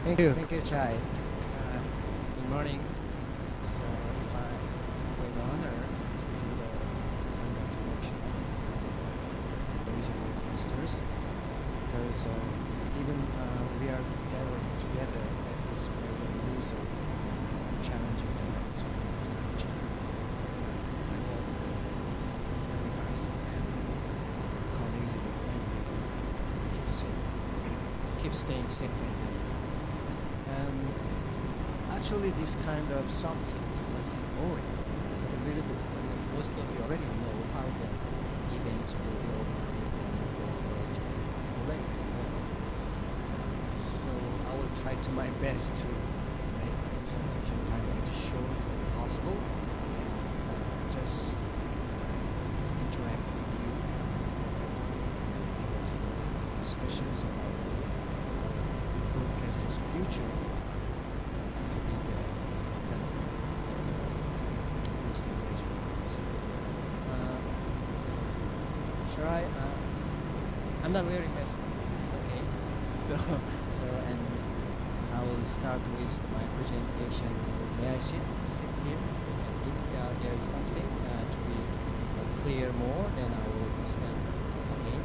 Thank you, Chai. Good morning. So it's a great honor to do the conduct workshop for Lazy broadcasters because even we are gathering together at this very unusual, challenging times of technology. I hope that everybody and colleagues in your family keep safe, keep staying safe and healthy. Actually, this kind of subjects must be boring a little bit, and then most of you already know how the events will be organized and worked already. So I will try to my best to make the presentation time as short as possible and just interact with you and have some discussions about broadcasters' future. Should I? I'm not wearing mask. It's okay. And I will start with my presentation. May I sit here? If there is something to be clear more, then I will stand again.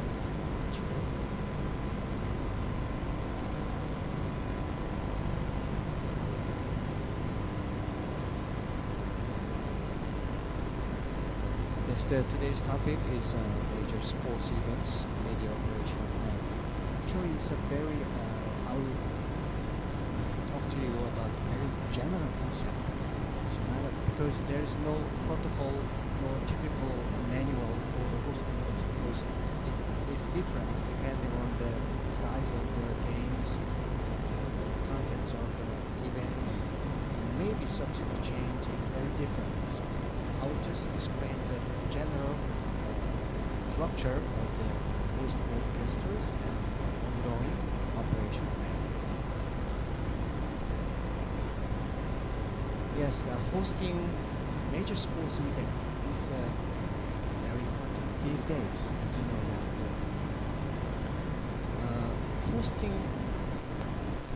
Yes, today's topic is major sports events, media operational plan. Actually, it's a very, I will talk to you about a very general concept. It's not because there is no protocol, no typical manual for the hosting events because it is different depending on the size of the games, the contents of the events. So it may be subject to change and very different. So I will just explain the general structure of the host broadcasters and ongoing operation plan. Yes, the hosting major sports events is very important these days, as you know now. Hosting,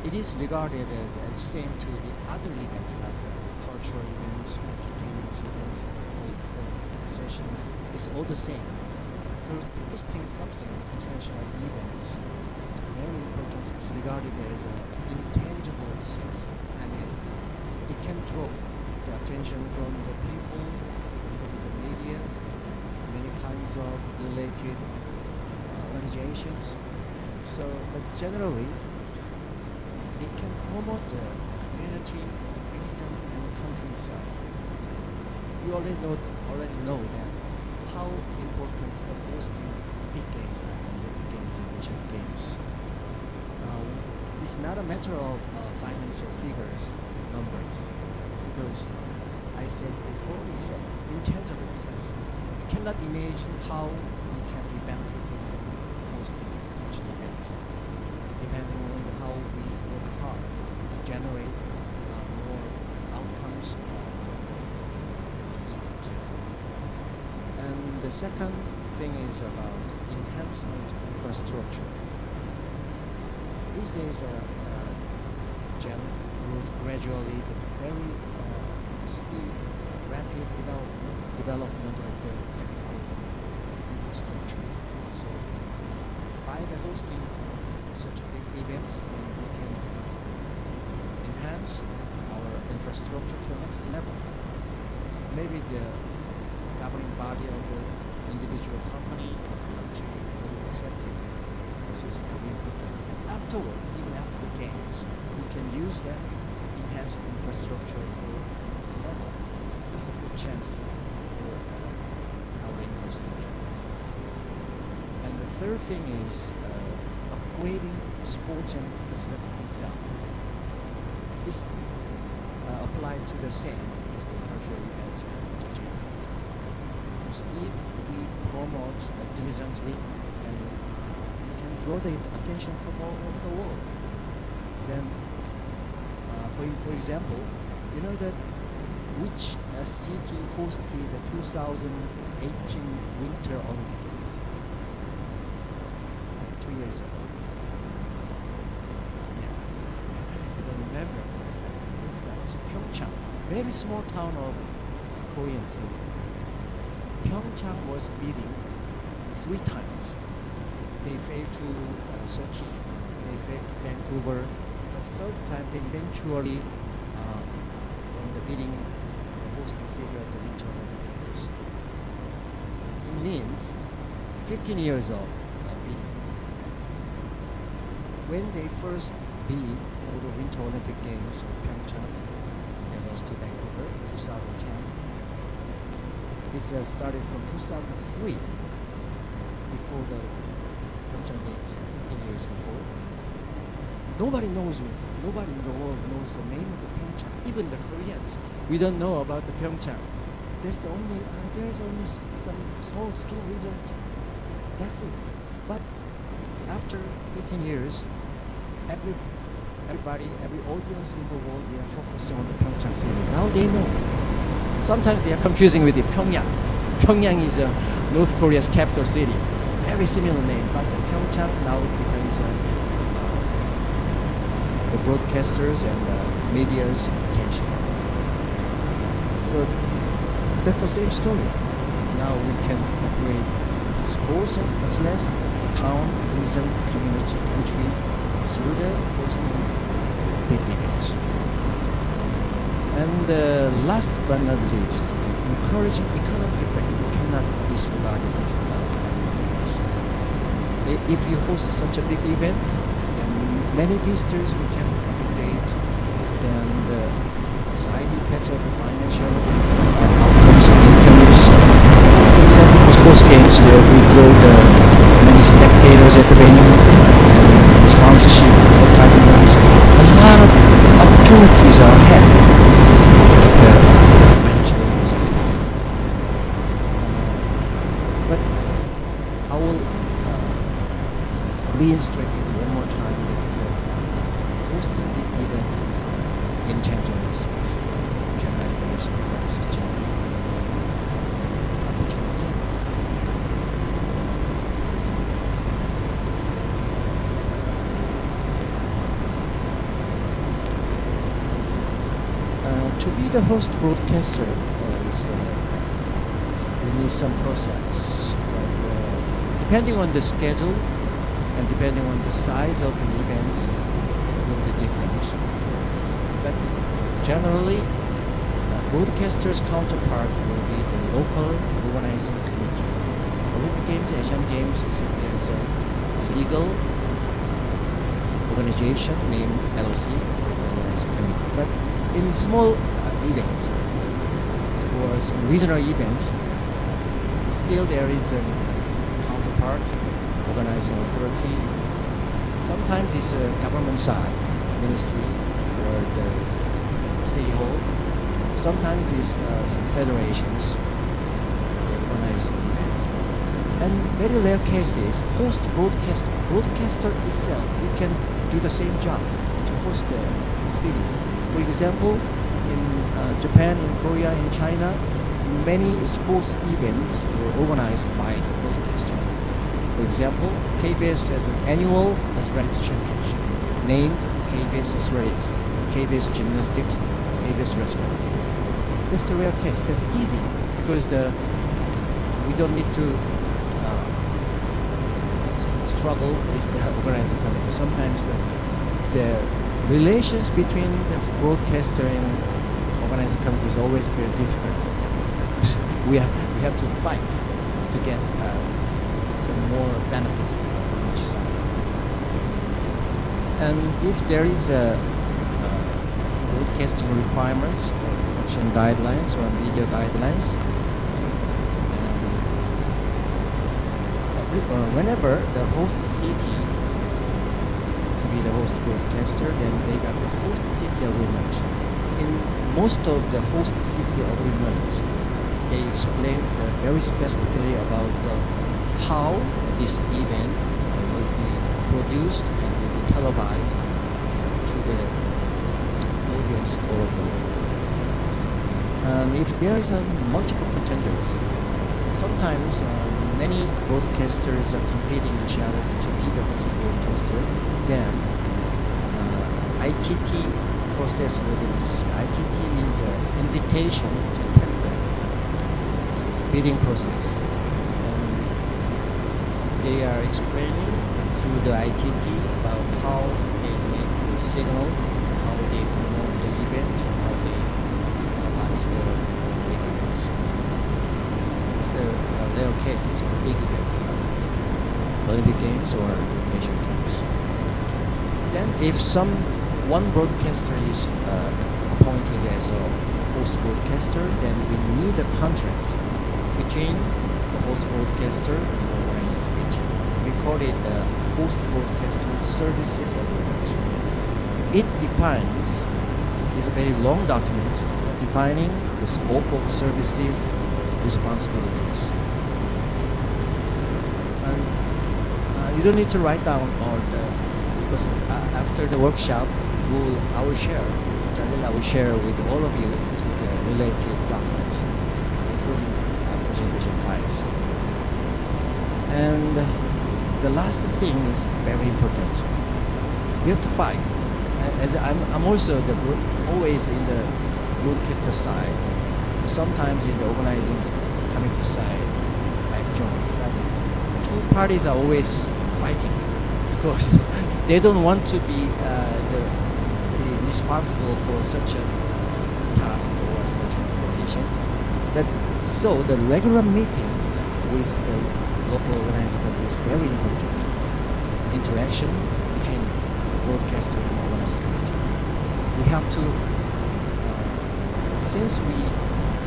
it is regarded as same to the other events like cultural events, entertainment events, political sessions. It's all the same. Hosting something, international events, very important. It's regarded as an intangible assets. I mean, it can draw the attention from the people, from the media, many kinds of related organizations. So, but generally, it can promote the community, the region, and the countryside. You already know that how important the hosting big games like Olympic Games and Asian Games. Now, it's not a matter of financial figures, numbers, because I said before, it's an intangible sense. You cannot imagine how we can be benefited from hosting such events, depending on how we work hard to generate more outcomes from the event. And the second thing is about enhancement infrastructure. These days, gradually the very speed, rapid development of the technical infrastructure. So by the hosting such big events, then we can enhance our infrastructure to the next level. Maybe the governing body of the individual company country will accept it because it's very important. And afterwards, even after the games, we can use that enhanced infrastructure for next level. It's a good chance for our infrastructure. And the third thing is upgrading sports and athletics itself. It's applied to the same as the cultural events and entertainment. So if we promote diligently, then we can draw the attention from all over the world. Then, for example, you know that which city hosted the 2018 Winter Olympic Games? 2 years ago. Yeah. very small town of Korean city. Pyeongchang was beating 3 times. They failed to Sochi, they failed to Vancouver. The third time they eventually won the beating the hosting city of the Winter Olympic Games. It means 15 years of beating. When they first bid for the Winter Olympic Games of Pyeongchang, they lost to Vancouver in 2010. It started from 2003, before the Pyeongchang Games, 15 years before. Nobody knows it. Nobody in the world knows the name of the Pyeongchang. Even the Koreans, we don't know about the Pyeongchang. That's the only. There's only some small skiing results. That's it. But after 15 years, everybody, every audience in the world, they are focusing on the Pyeongchang city. Now they know. Sometimes they are confusing with the Pyongyang. Pyongyang is North Korea's capital city. Very similar name, but the Pyeongchang now becomes the broadcasters and media's attention. So that's the same story. Now we can upgrade sports and athletes, town, region, community, country through the hosting big events. And last but not least, the encouraging economic effect. We cannot disregard these things. If you host such a big event, then many visitors we can accommodate, then the side effects of the financial outcomes and incomes. For example, for sports games, we draw the many spectators at the venue, and the sponsorship, advertisements, a lot of opportunities are ahead. But I will reinstate it one more time that hosting the events is intangible sense. You cannot imagine such an opportunity. To be the host broadcaster we need some process. But, depending on the schedule and depending on the size of the events, it will be different. But generally, broadcaster's counterpart will be the local organizing committee. Olympic Games, Asian Games is a legal organization named LC, Organizing Committee. But in small events or some regional events, still there is a counterpart, organizing authority. Sometimes it's a government side, ministry or the city hall. Sometimes it's some federations that organize events. And very rare cases, host broadcaster. Broadcaster itself, we can do the same job to host the city. For example, in Japan, in Korea, in China, many sports events were organized by the broadcaster. For example, KBS has an annual athletics championship named KBS Athletics, KBS Gymnastics, KBS Wrestling. That's the rare case. That's easy because we don't need to struggle with the organizing committee. Sometimes the relations between the broadcaster and organizing committee is always very difficult. We have to fight to get some more benefits from each side. And if there is a broadcasting requirements or production guidelines or media guidelines, whenever the host city to be the host broadcaster, then they got the host city agreement. In most of the host city agreements, they explains very specifically about how this event will be produced and will be televised to the audience all over the world. And if there is multiple contenders, sometimes many broadcasters are competing each other to be the host broadcaster. Then ITT process within this. ITT means invitation to tender. It's a bidding process. And they are explaining through the ITT about how they make the signals, how they promote the event, how they analyze the big events. It's the rare cases for big events, Olympic Games or Asian Games. Then, if one broadcaster is appointed as a host broadcaster, then we need a contract between the host broadcaster and the organizing committee. We call it the host broadcaster services agreement. It defines, it's a very long document defining the scope of services, responsibilities. And you don't need to write down all the, because after the workshop, I will share with all of you to the related documents, including these presentation files. And the last thing is very important. We have to fight. As I'm also always in the broadcaster side. Sometimes in the organizing committee side, I join. But two parties are always fighting because they don't want to be responsible for such a task or such an operation. But so the regular meetings with the local organizing committee is very important. Interaction between broadcaster and organizing committee. We have to, since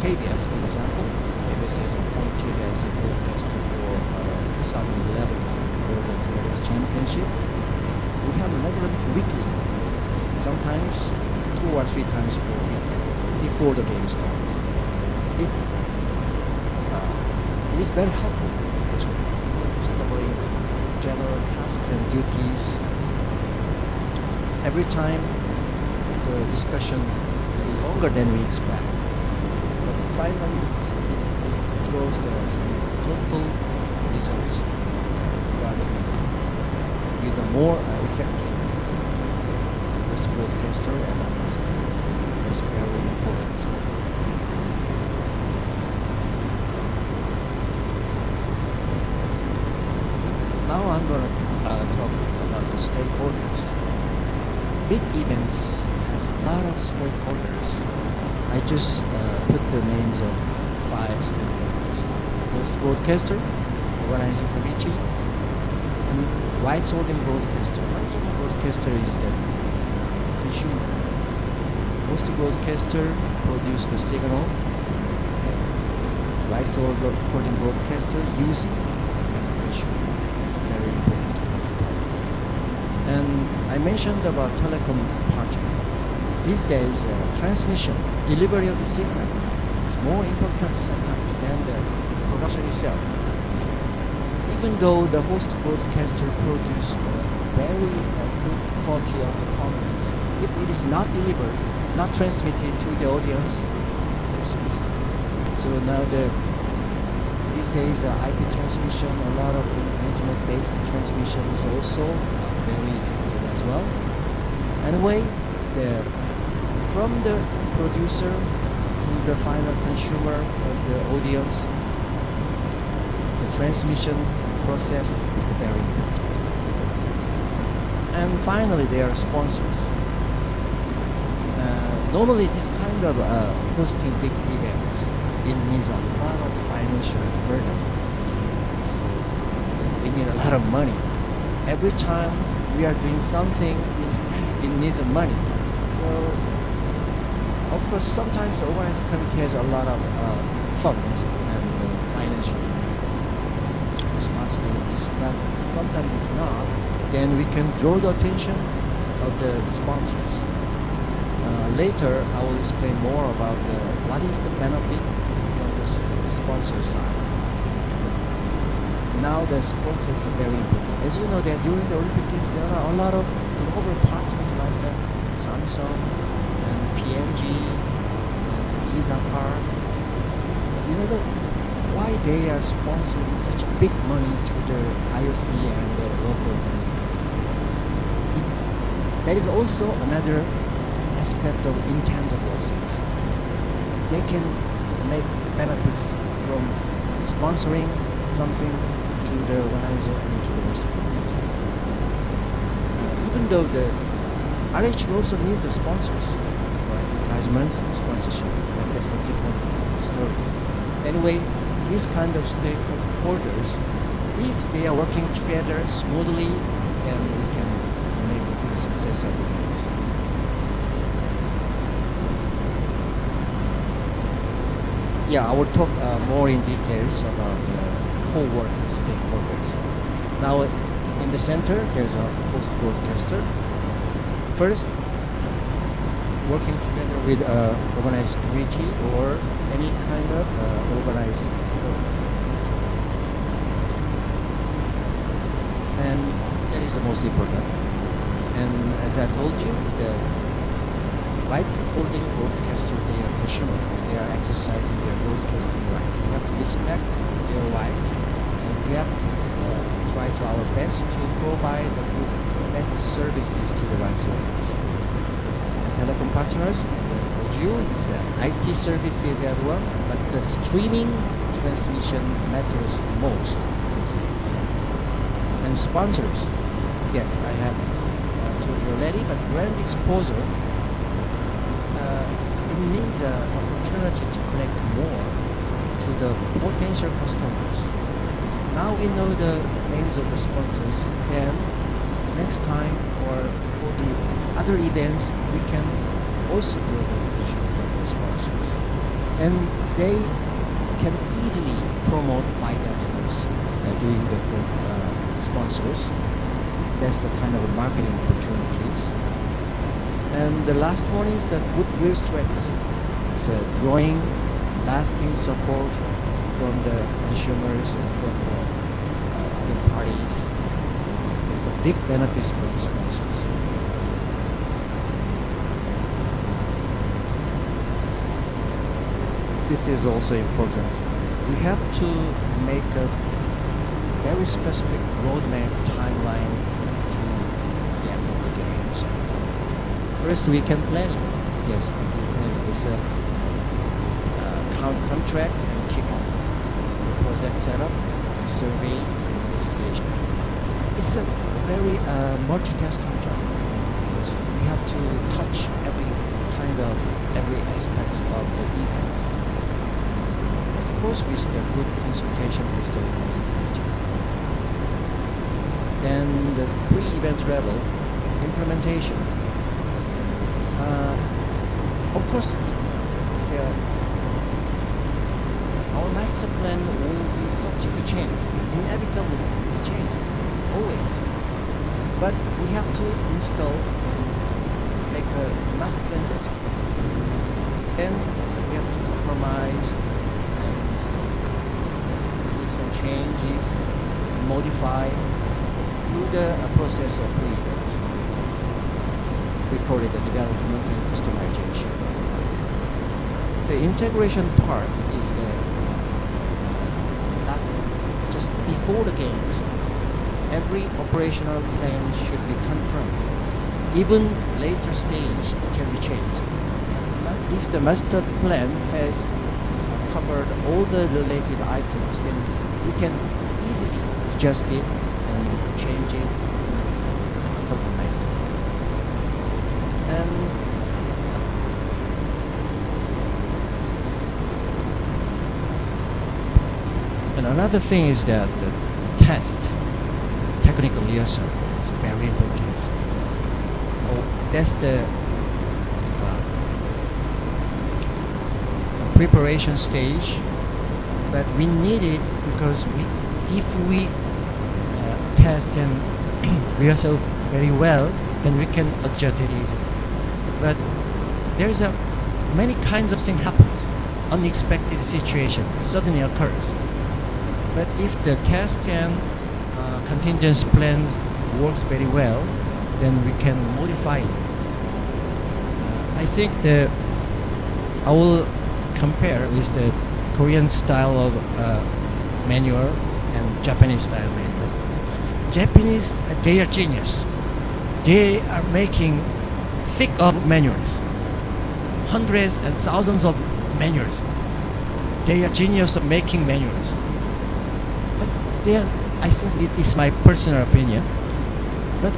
KBS, for example, KBS has appointed as a broadcaster for 2011 World Athletics Championship. We have regular meeting weekly, sometimes 2 or 3 times per week before the game starts. It is very helpful because it's covering general tasks and duties. Every time the discussion will be longer than we expect. But finally, it throws some fruitful results regarding to be the more effective host broadcaster and organizing committee. That's very important. Now I'm going to talk about the stakeholders. Big events has a lot of stakeholders. I just put the names of 5 stakeholders: host broadcaster, organizing committee, and rights holding broadcaster. Rights holding broadcaster is the consumer. Host broadcaster produce the signal, and rights holding broadcaster use it as a consumer. It's very important. And I mentioned about telecom partner. These days, transmission, delivery of the signal is more important sometimes than the production itself. Even though the host broadcaster produces very good quality of the contents, if it is not delivered, not transmitted to the audience, it's useless. So now these days, IP transmission, a lot of internet-based transmission is also very effective as well. Anyway, from the producer to the final consumer of the audience, the transmission process is very important. And finally, there are sponsors. Normally, this kind of hosting big events, it needs a lot of financial burden. So we need a lot of money. Every time we are doing something, it needs money. So, of course, sometimes the organizing committee has a lot of funds and financial responsibilities, but sometimes it's not. Then we can draw the attention of the sponsors. Later, I will explain more about what is the benefit from the sponsor side. Now the sponsors are very important. As you know that during the Olympic Games, there are a lot of global partners like Samsung and P&G and Visa Card. You know why they are sponsoring such big money to the IOC and the local organizing committee. That is also another aspect of intangible assets. They can make benefits from sponsoring something to the organizer and to the rest of the broadcaster. Even though the RH also needs the sponsors for advertisement, sponsorship, and that's the different story. Anyway, these kind of stakeholders, if they are working together smoothly, then we can make a big success of the games. Yeah, I will talk more in details about co-work stakeholders. Now, in the center, there's a host broadcaster. First, working together with organized committee or any kind of organizing effort. And that is the most important. And as I told you, the rights holding broadcaster, they are consumer. They are exercising their broadcasting rights. We have to respect their rights, and we have to try to our best to provide the best services to the rights holders. And telecom partners, as I told you, is IT services as well, but the streaming transmission matters most these days. And sponsors, yes, I have told you already, but brand exposure, it means an opportunity to connect more to the potential customers. Now we know the names of the sponsors, then next time or for the other events, we can also do the attention from the sponsors. And they can easily promote by themselves doing the sponsors. That's the kind of marketing opportunities. And the last one is the goodwill strategy. It's drawing lasting support from the consumers and from the other parties. There's the big benefits for the sponsors. This is also important. We have to make a very specific roadmap timeline to the end of the games. First, weekend planning. Yes, weekend planning is a contract and kickoff, project setup, survey, investigation. It's a very multitasking job. Because we have to touch every aspect of the events. Of course, with the good consultation with the organizing committee. Then the pre-event level implementation. Of course, our master plan will be subject to change. Inevitably, it's changed, always. But we have to install, make a master plan first. Then we have to compromise and do some changes, modify through the process of pre-event. We call it the development and customization. The integration part is the last, just before the games. Every operational plan should be confirmed. Even later stage, it can be changed. If the master plan has covered all the related items, then we can easily adjust it and change it, compromise it. And another thing is that the test, technical rehearsal, is very important. That's the preparation stage, but we need it because if we test and rehearsal very well, then we can adjust it easily. But there's many kinds of things happens. Unexpected situation suddenly occurs. But if the test and contingency plans works very well, then we can modify it. I think I will compare with the Korean style of manual and Japanese style manual. Japanese, they are genius. They are making thick up manuals. hundreds and thousands of manuals. They are genius of making manuals. But then I think it is my personal opinion. But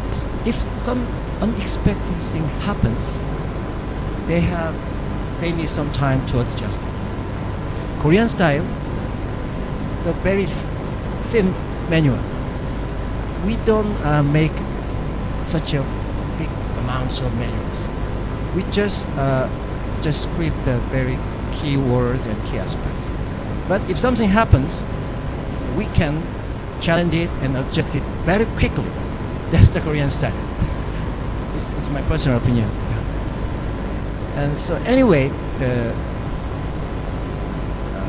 if some unexpected thing happens, they need some time to adjust it. Korean style, the very thin manual. We don't make such a big amounts of manuals. We just script the very key words and key aspects. But if something happens, we can challenge it and adjust it very quickly. That's the Korean style. It's my personal opinion. Yeah. And so anyway, the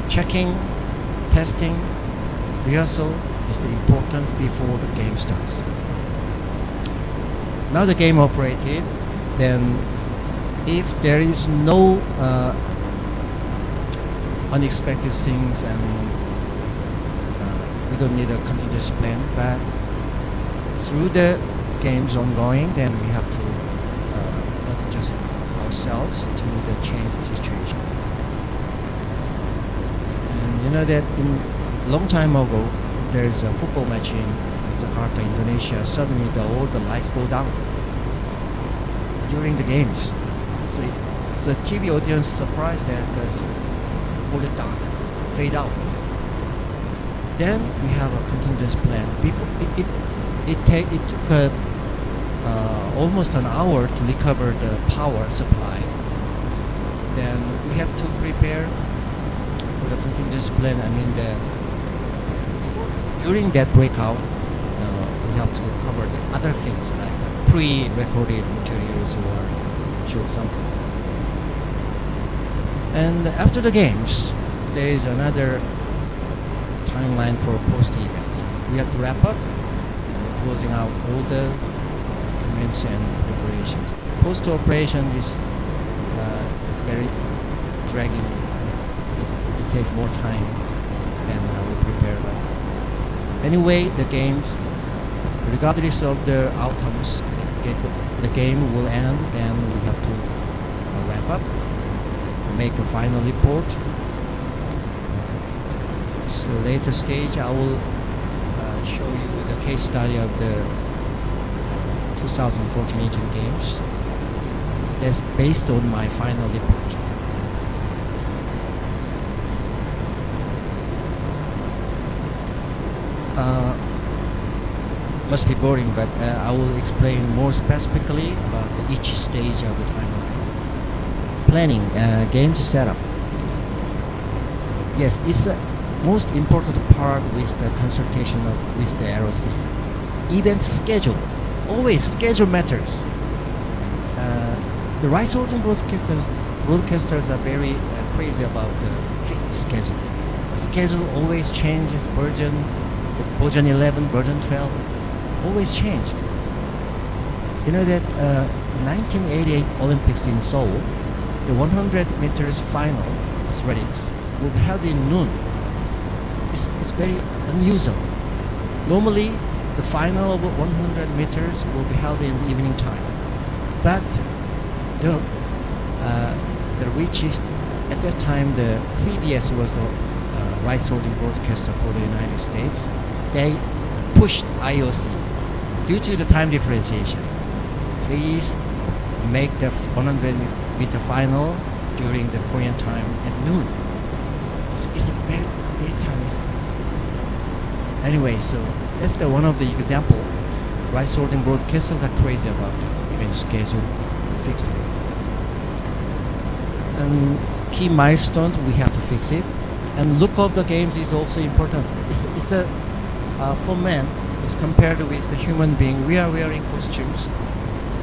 checking, testing, rehearsal is the important before the game starts. Now the game operated, then if there is no unexpected things and we don't need a contingency plan, but through the games ongoing, then we have to adjust ourselves to the changed situation. And you know that in long time ago, there's a football match in Jakarta, Indonesia. Suddenly, all the lights go down during the games. So TV audience surprised that pull it down, fade out. Then we have a contingency plan. Before it took almost an hour to recover the power supply. Then we have to prepare for the contingency plan. I mean, during that breakout, we have to cover the other things like pre-recorded materials or show something. And after the games, there is another timeline for post-event. We have to wrap up, closing out all the documents and preparations. Post-operation is very dragging. It takes more time than we prepare. Anyway, the games, regardless of the outcomes, the game will end, and we have to wrap up, make a final report. So later stage, I will show you the case study of the 2014 Asian Games. That's based on my final report. Must be boring, but I will explain more specifically about each stage of the timeline. Planning, games setup. Yes, it's the most important part with the consultation with the LOC. Event schedule. Always schedule matters. The rights holding broadcasters are very crazy about the fixed schedule. The schedule always changes. Version 11, version 12, always changed. You know that 1988 Olympics in Seoul, the 100 meters final athletics will be held in noon. It's very unusual. Normally, the final of 100 meters will be held in the evening time. But the richest, at that time, the CBS was the rights holding broadcaster for the United States. They pushed IOC due to the time differentiation. Please make the 100 meter final during the Korean time at noon. It's a very late time. Anyway, so that's one of the example. Rights holding broadcasters are crazy about event schedule fixed. And key milestones, we have to fix it. And look of the games is also important. It's a for men, it's compared with the human being. We are wearing costumes.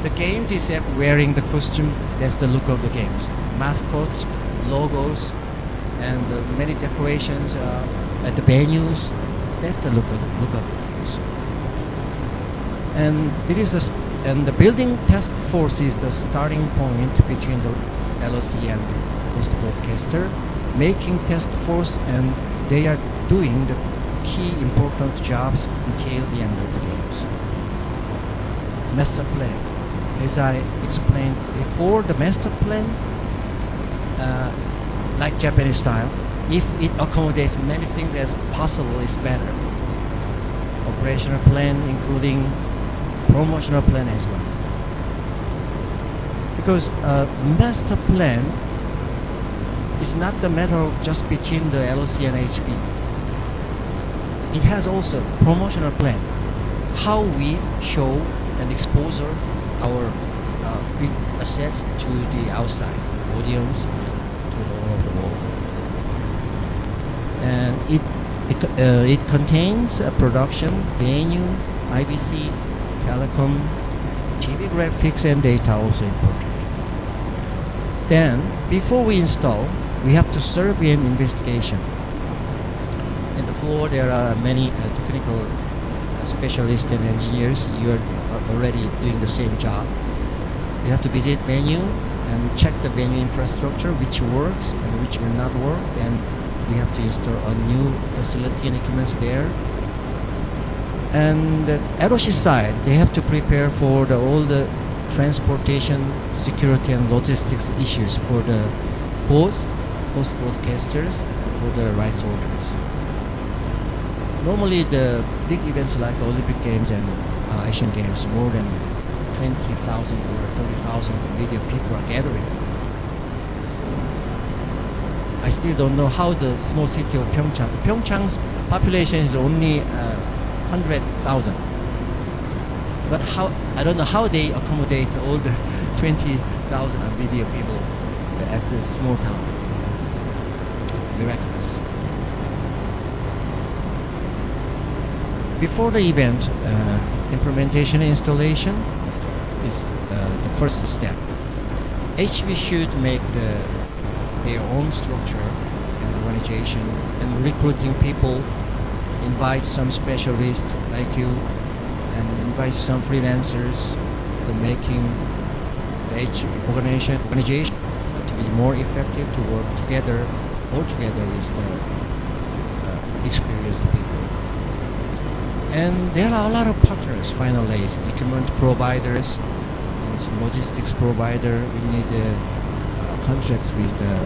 The games is wearing the costume. That's the look of the games. Mascots, logos, and many decorations at the venues. That's the look of the games. And the building task force is the starting point between the LOC and the host broadcaster, making task force, and they are doing the key important jobs until the end of the games. Master plan. As I explained before, the master plan like Japanese style. If it accommodates many things as possible, it's better. Operational plan including promotional plan as well. Because master plan is not the matter of just between the LOC and HB. It has also promotional plan, how we show and expose our big assets to the outside audience and to the all of the world. And it contains a production, venue, IBC, telecom, TV graphics and data also important. Then, before we install, we have to survey and investigation. In the floor, there are many technical specialists and engineers. You are already doing the same job. You have to visit venue and check the venue infrastructure, which works and which will not work. Then we have to install a new facility and equipments there. And the LOC side, they have to prepare for all the transportation, security and logistics issues for the host broadcasters and for the rights holders. Normally the big events like Olympic Games and Asian Games, more than 20,000 or 30,000 video people are gathering. So I still don't know how the small city of Pyeongchang. Pyeongchang's population is only 100,000. But I don't know how they accommodate all the 20,000 video people at this small town. It's miraculous. Before the event, implementation and installation is the first step. HB should make their own structure and organization and recruiting people, invite some specialists like you, and invite some freelancers, the making the organization to be more effective, to work together, all together with the experienced people. And there are a lot of partners, finally, equipment providers, and some logistics provider. We need contracts with the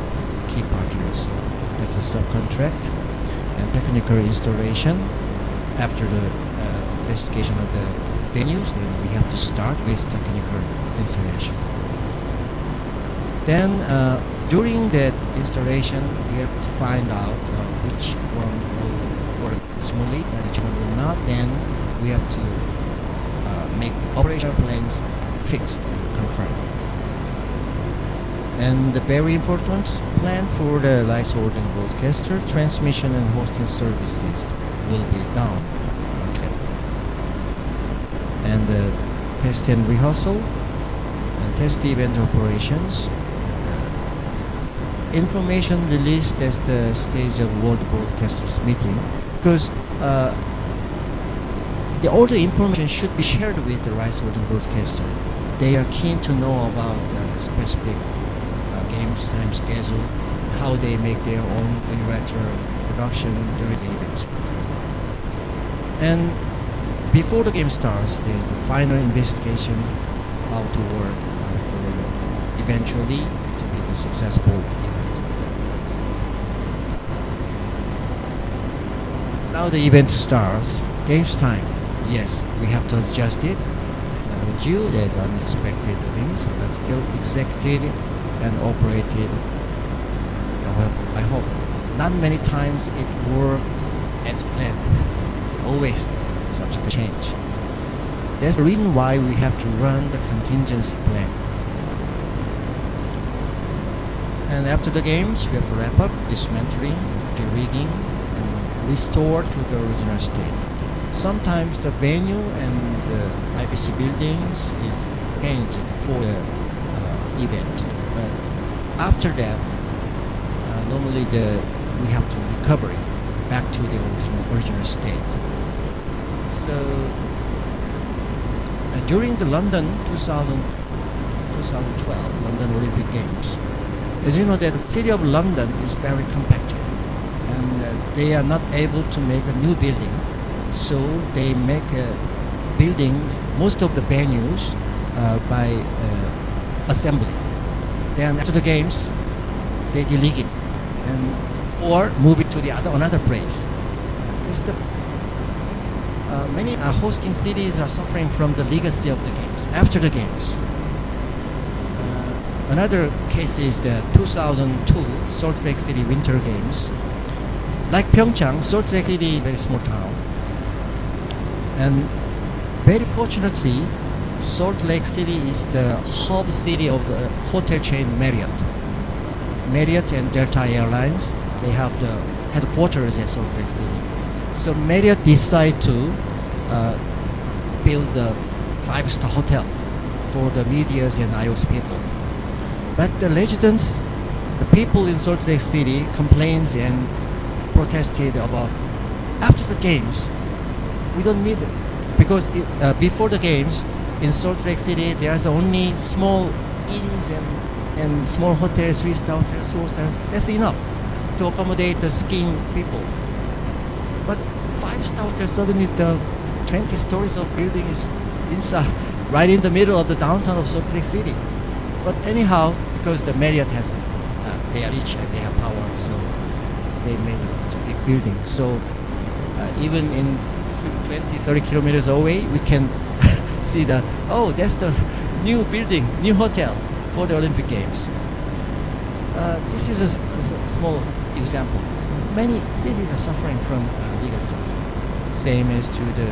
key partners. That's a subcontract and technical installation. After the investigation of the venues, then we have to start with technical installation. Then during that installation, we have to find out which one will work smoothly and which one will not. Then we have to make operational plans fixed and confirmed. And the very important plan for the license holding broadcaster, transmission and hosting services will be done together. And the test and rehearsal and test event operations. Information released at the stage of World Broadcasters meeting, because all the information should be shared with the rights holding broadcaster. They are keen to know about specific games, time schedule, how they make their own unilateral production during the event. And before the game starts, there is the final investigation how to work for eventually to be the successful event. Now the event starts. Games time. Yes, we have to adjust it. As I told you, there's unexpected things, but still executed and operated. I hope not many times it worked as planned. It's always subject to change. That's the reason why we have to run the contingency plan. And after the games, we have to wrap up dismantling, de-rigging, and restore to the original state. Sometimes the venue and the IBC buildings is changed for the event. But after that, normally we have to recover it back to the original state. So during the London 2012 London Olympic Games, as you know, that the city of London is very compacted, and they are not able to make a new building, so they make buildings, most of the venues, by assembly. Then after the games, they delete it, and or move it to the another place. It's the many hosting cities are suffering from the legacy of the games after the games. Another case is the 2002 Salt Lake City Winter Games. Like Pyeongchang, Salt Lake City is a very small town. And very fortunately, Salt Lake City is the hub city of the hotel chain Marriott. Marriott and Delta Airlines, they have the headquarters at Salt Lake City. So Marriott decided to build a five-star hotel for the medias and iOS people. But the residents, the people in Salt Lake City complains and protested about after the games, we don't need it. Because before the games, in Salt Lake City, there's only small inns and small hotels, 3-star hotels, 4 stars. That's enough to accommodate the skiing people. But 5-star hotel, suddenly the 20 stories of building is inside, right in the middle of the downtown of Salt Lake City. But anyhow, because the Marriott has, they are rich and they have power, so they made such a big building. So even in 20, 30 kilometers away, we can see that's the new building, new hotel for the Olympic Games. This is a small example. So many cities are suffering from legacies. Same as to the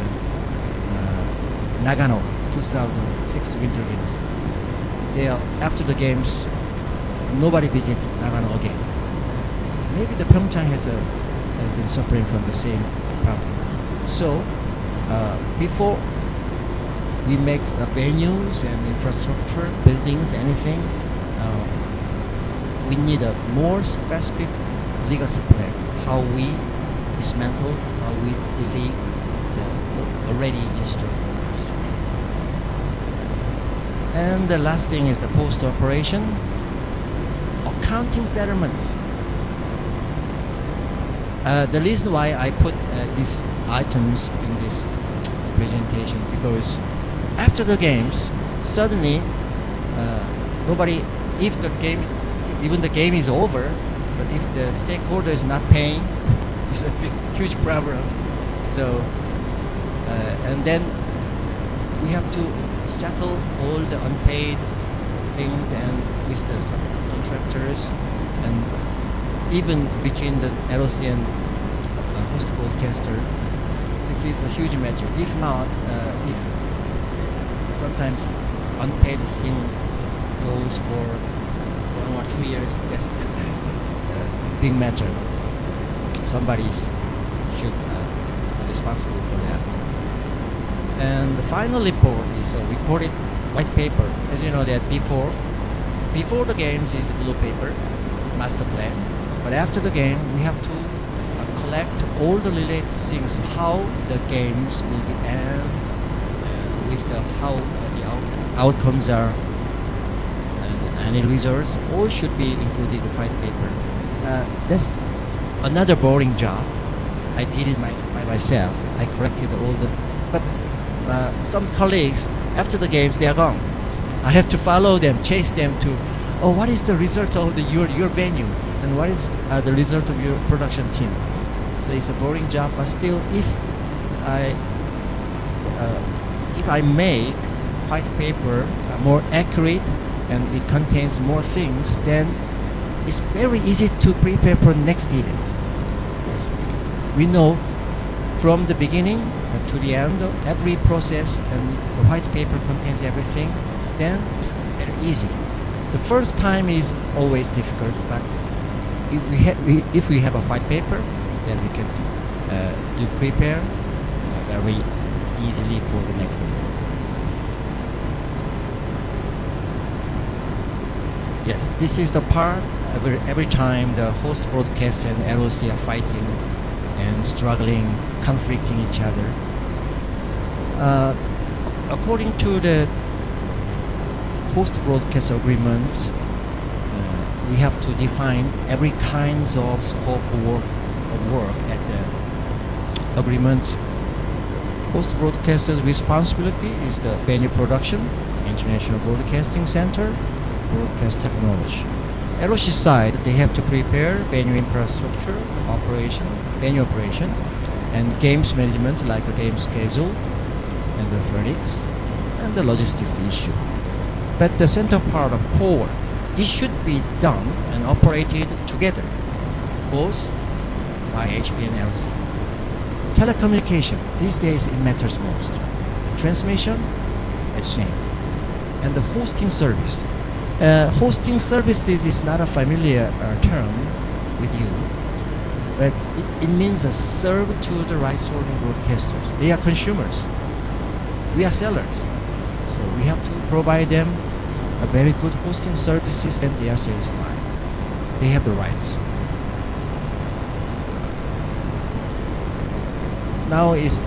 Nagano 2006 Winter Games. After the games, nobody visit Nagano again. So maybe the Pyeongchang has been suffering from the same problem. So before we make the venues and infrastructure, buildings, anything, we need a more specific legacy plan. How we dismantle, how we delete the already installed infrastructure. And the last thing is the post-operation accounting settlements. The reason why I put these items in this presentation, because after the games, suddenly nobody, if the game, even the game is over, but if the stakeholder is not paying, it's a huge problem. So, and then we have to settle all the unpaid things and with the subcontractors, and even between the LOC and host broadcaster. This is a huge matter. If not, if sometimes unpaid thing goes for 1 or 2 years, that's a big matter. Somebody should be responsible for that. And the final report is a recorded white paper. As you know that before the games is blue paper, master plan. But after the game, we have to collect all the related things, how the games will be end, with how the outcomes are, and any results, all should be included in the white paper. That's another boring job. I did it by myself. I collected all the, but some colleagues after the games they are gone. I have to follow them, chase them to, what is the result of your venue, and what is the result of your production team. So it's a boring job, but still, if I make white paper more accurate and it contains more things, then it's very easy to prepare for next event. Yes. We know from the beginning to the end of every process, and the white paper contains everything, then it's very easy. The first time is always difficult, but if we have a white paper, then we can do prepare very easily for the next event. Yes, this is the part every time the host broadcaster and LOC are fighting and struggling, conflicting each other. According to the host broadcast agreements, we have to define every kinds of scope of work at the agreement. Host broadcaster's responsibility is the venue production, international broadcasting center, broadcast technology. LOC side, they have to prepare venue infrastructure, operation, venue operation, and games management like the game schedule and the athletics and the logistics issue. But the center part of core work, it should be done and operated together, both by HP and LC. Telecommunication, these days it matters most. The transmission, it's same. And the hosting service. Hosting services is not a familiar term with you, but it means a serve to the rights holding broadcasters. They are consumers. We are sellers. So we have to provide them a very good hosting services, then they are satisfied. They have the rights. Now is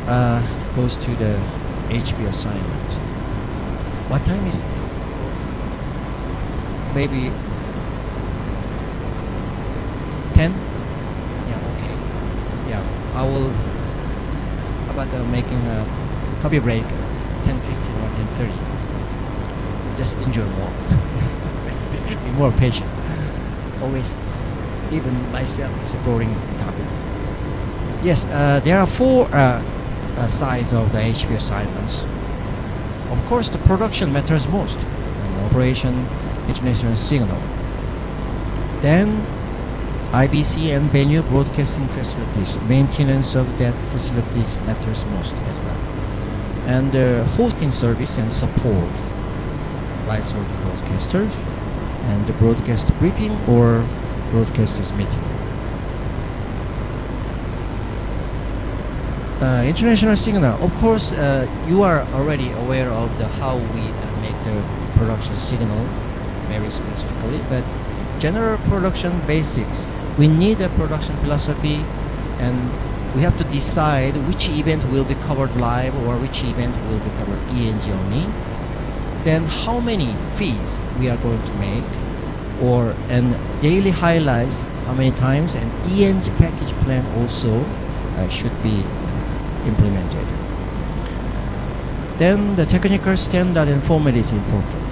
goes to the HB assignment. What time is it? Maybe 10? Yeah, okay. Yeah, I will. How about making a coffee break 10:15 or 10:30? Just enjoy more. Be more patient. Always, even myself, it's a boring topic. Yes, there are four sides of the HB assignments. Of course, the production matters most. Operation, international signal. Then, IBC and venue broadcasting facilities. Maintenance of that facilities matters most as well. And hosting service and support. Rights of broadcasters. And the broadcast briefing or broadcasters meeting. International signal. Of course, you are already aware of the how we make the production signal very specifically, but general production basics. We need a production philosophy, and we have to decide which event will be covered live or which event will be covered ENG only. Then how many feeds we are going to make, or and daily highlights how many times, and ENG package plan also should be implemented. Then the technical standard and format is important.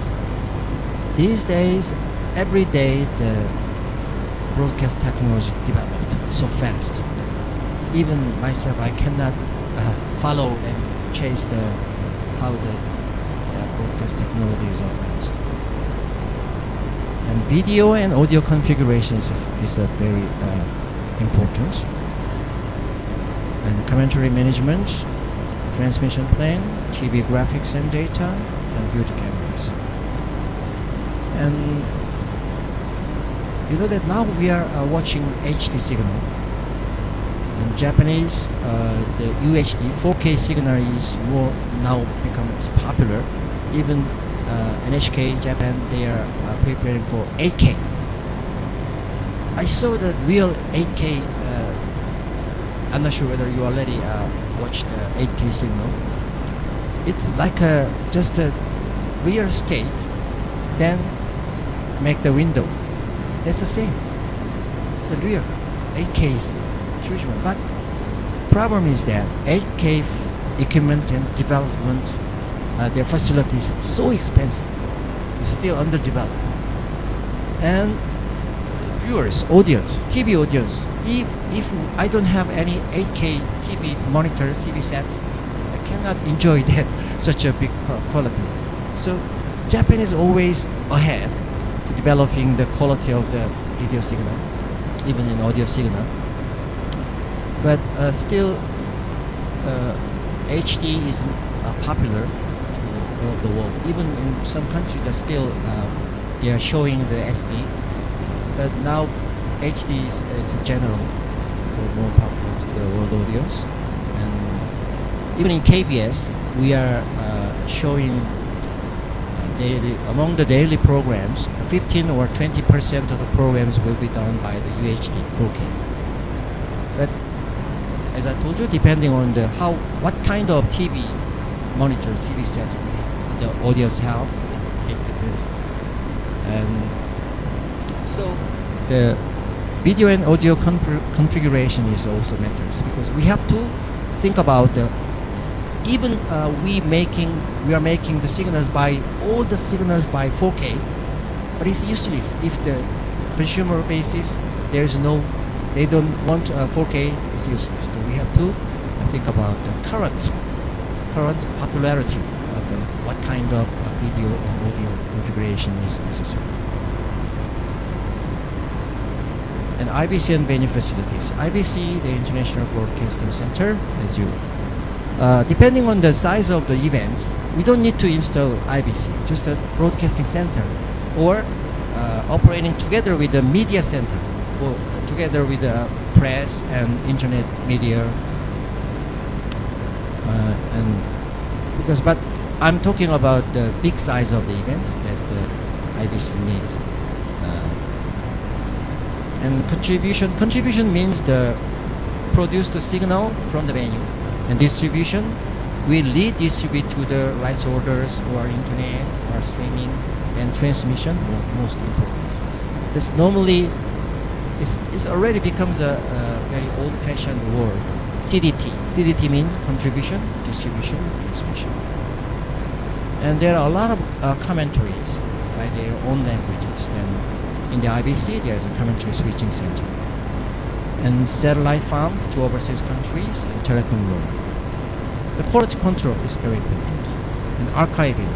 These days, every day the broadcast technology developed so fast. Even myself, I cannot follow and chase how the broadcast technology is advanced. And video and audio configuration is a very important. And commentary management, transmission plan, TV graphics and data, and beauty cameras. And you know that now we are watching HD signal. In Japanese, the UHD 4K signal is more now becomes popular. Even NHK Japan, they are preparing for 8K. I saw the real 8K. I'm not sure whether you already watched the 8K signal. It's like just a real state, then make the window. That's the same. It's a real 8K is huge one. But problem is that 8K equipment and development, their facilities so expensive. It's still underdeveloped. And viewers, audience, TV audience, if I don't have any 8K TV monitors, TV sets, I cannot enjoy that such a big quality. So Japan is always ahead to developing the quality of the video signal, even in audio signal. But still, HD is popular to the world. Even in some countries, are still they are showing the SD. But now HD is in general more popular to the world audience, and even in KBS we are showing daily, among the daily programs, 15 or 20% of the programs will be done by the UHD 4K. But as I told you, depending on what kind of TV monitors, TV sets the audience have, it depends. And so the video and audio configuration is also matters, because we have to think about even we are making the signals by all the signals by 4K, but it's useless if the consumer basis, they don't want 4K, it's useless. So we have to think about the current popularity of what kind of video and audio configuration is necessary. And IBC and venue facilities. IBC, the International Broadcasting Center, as you depending on the size of the events, we don't need to install IBC, just a broadcasting center, or operating together with the media center, or together with the press and internet media. But I'm talking about the big size of the events. That's the IBC needs. And contribution means the produce the signal from the venue, and distribution we redistribute to the rights holders or internet or streaming, and transmission most important. This normally is already becomes a very old-fashioned word. CDT means contribution, distribution, transmission. And there are a lot of commentaries by their own languages. Then in the IBC, there is a commentary switching center, and satellite farm to overseas countries, and telecom room. The quality control is very important, and archiving.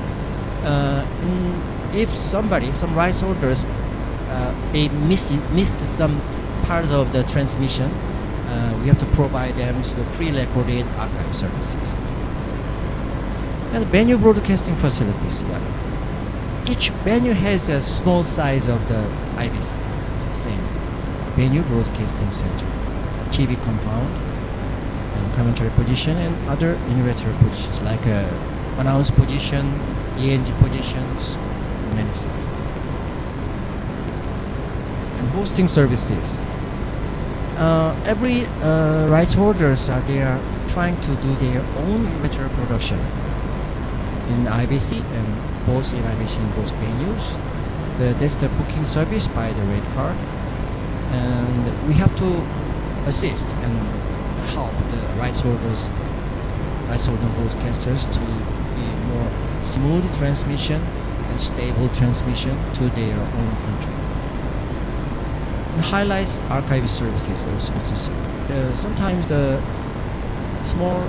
If some rights holders they missed some parts of the transmission, we have to provide them the pre-recorded archive services. And venue broadcasting facilities. Each venue has a small size of the IBC. It's the same. Venue broadcasting center, TV compound, and commentary position, and other unilateral positions like announce position, ENG positions, many things. And hosting services. Every rights holders they are trying to do their own unilateral production in IBC, and both in IBC and both venues. There's the booking service by the red card, and we have to assist and help the rights holding broadcasters to be more smooth transmission and stable transmission to their own country. And highlights archive services also necessary. Sometimes the small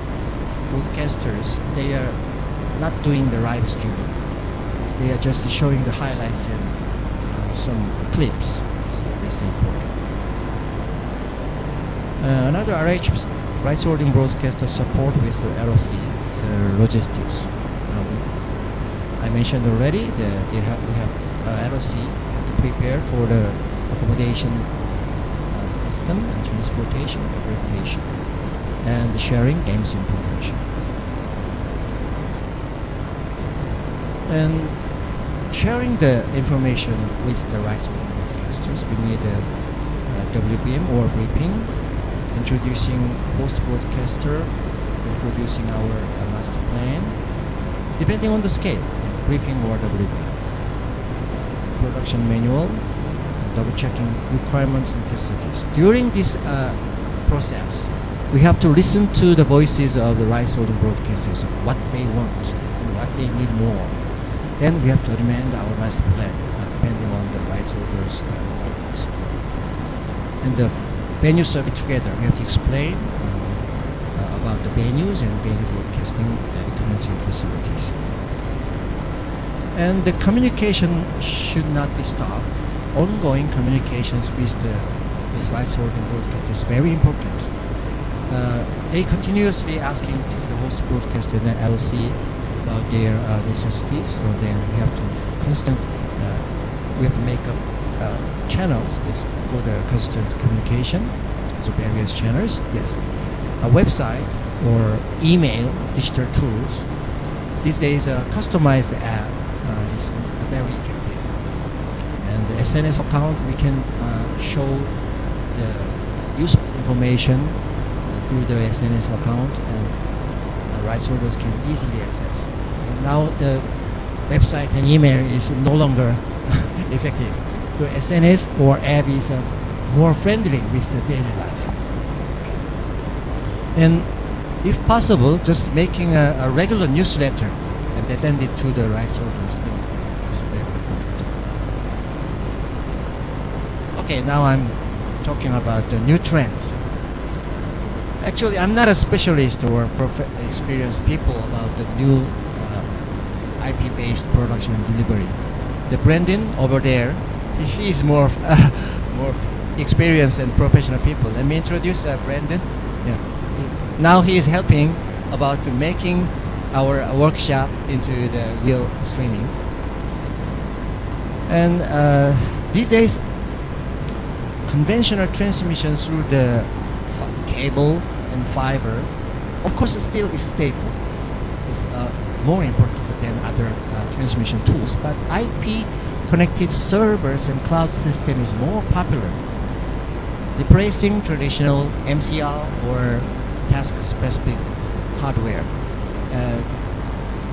broadcasters they are not doing the live streaming. They are just showing the highlights and some clips. So that's important. Another RH rights holding broadcaster support with the LOC is logistics. I mentioned already that we have LOC to prepare for the accommodation system and transportation, accreditation, and sharing games information. And sharing the information with the rights holding broadcasters, we need a WBM or briefing, introducing host broadcaster, introducing our master plan, depending on the scale, briefing or WBM. Production manual, double checking requirements and necessities. During this process, we have to listen to the voices of the rights holding broadcasters, what they want and what they need more. Then we have to amend our master plan depending on the rights holders' requirements. And the venue survey together, we have to explain about the venues and venue broadcasting and commencing facilities. And the communication should not be stopped. Ongoing communications with rights holding broadcasters is very important. They continuously asking to the host broadcaster and the LC about their necessities. So then we have to make up channels for the constant communication. So various channels. Yes, a website or email, digital tools. These days, a customized app is very effective. And the SNS account, we can show the useful information through the SNS account, and rights holders can easily access. And now the website and email is no longer effective. The SNS or app is more friendly with the daily life. And if possible, just making a regular newsletter and then send it to the rights holders is very important. Okay, now I'm talking about the new trends. Actually, I'm not a specialist or experienced people about the new IP-based production and delivery. The Brandon over there, he's more more experienced and professional people. Let me introduce Brandon. Yeah. Now he is helping about making our workshop into the real streaming. And these days, conventional transmission through the cable and fiber, of course, still is stable. It's more important than other transmission tools, but IP connected servers and cloud system is more popular, replacing traditional MCR or task-specific hardware.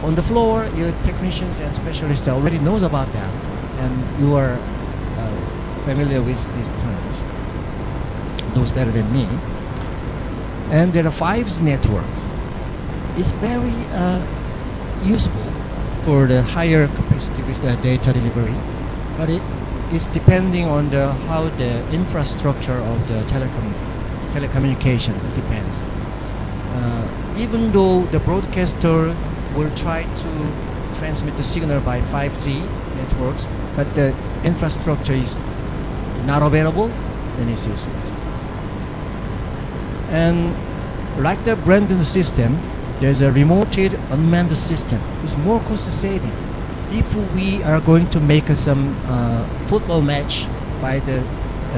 On the floor, your technicians and specialists already knows about that, and you are familiar with these terms. Knows better than me. And there are 5G networks. It's very useful for the higher capacity with the data delivery, but it is depending on how the infrastructure of the telecommunication. It depends. Even though the broadcaster will try to transmit the signal by 5G networks, but the infrastructure is not available, then it's useless. And like the Brandon system, there's a remoted unmanned system. It's more cost saving. If we are going to make some football match by the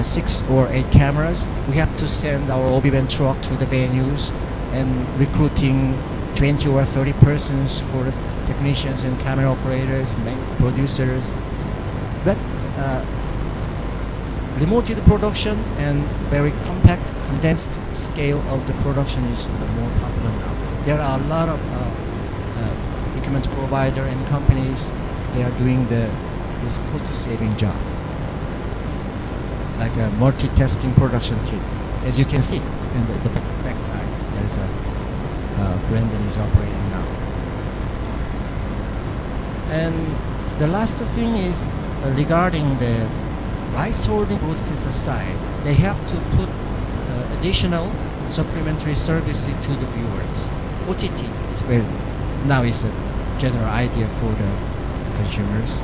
6 or 8 cameras, we have to send our OB-van truck to the venues and recruiting 20 or 30 persons for the technicians and camera operators, producers. But remoted production and very compact, condensed scale of the production is more popular now. There are a lot of equipment provider and companies. They are doing this cost-saving job, like a multitasking production kit. As you can see in the back sides, there is a Brandon is operating now. And the last thing is regarding the rights holding broadcaster side. They have to put additional supplementary services to the viewers. OTT is now is a general idea for the consumers,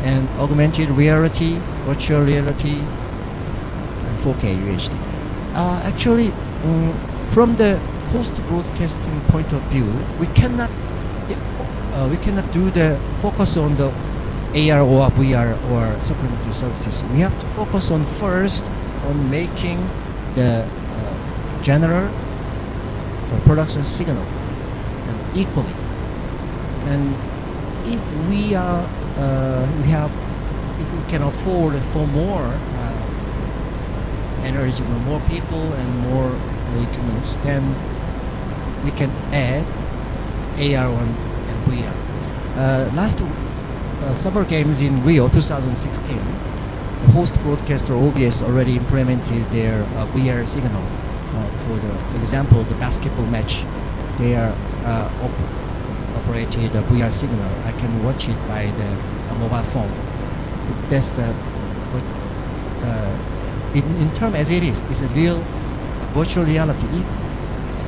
and augmented reality, virtual reality, and 4K UHD. Actually, from the post-broadcasting point of view, we cannot do the focus on the AR or VR or supplementary services. We have to focus on first on making the general production signal and equally. And if we can afford for more energy, more people and more equipments, then we can add AR and VR. Last Summer Games in Rio 2016, the host broadcaster OBS already implemented their VR signal. For example, the basketball match, they are operated a VR signal. I can watch it by the mobile phone. That's the in term as it is, it's a real virtual reality. It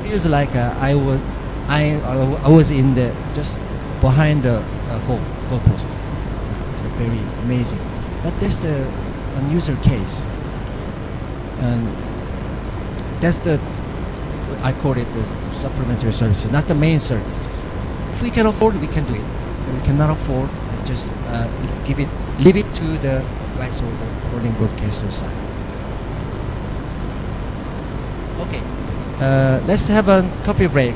feels like I was in the just behind the goal post. It's very amazing. But that's the user case, and that's I call it the supplementary services, not the main services. If we can afford, we can do it. If we cannot afford, it's just leave it to the rights holder or the broadcaster side. Okay, let's have a coffee break.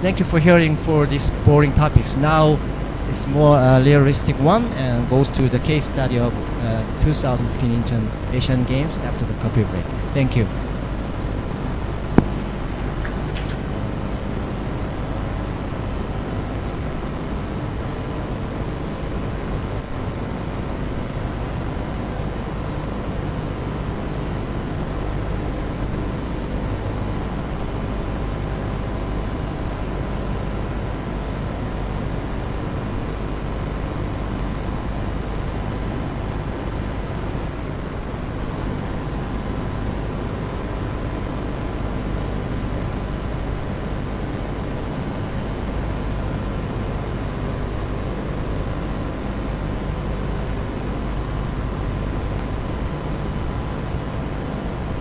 Thank you for hearing for these boring topics. Now it's more realistic one and goes to the case study of 2015 Incheon Asian Games after the coffee break. Thank you.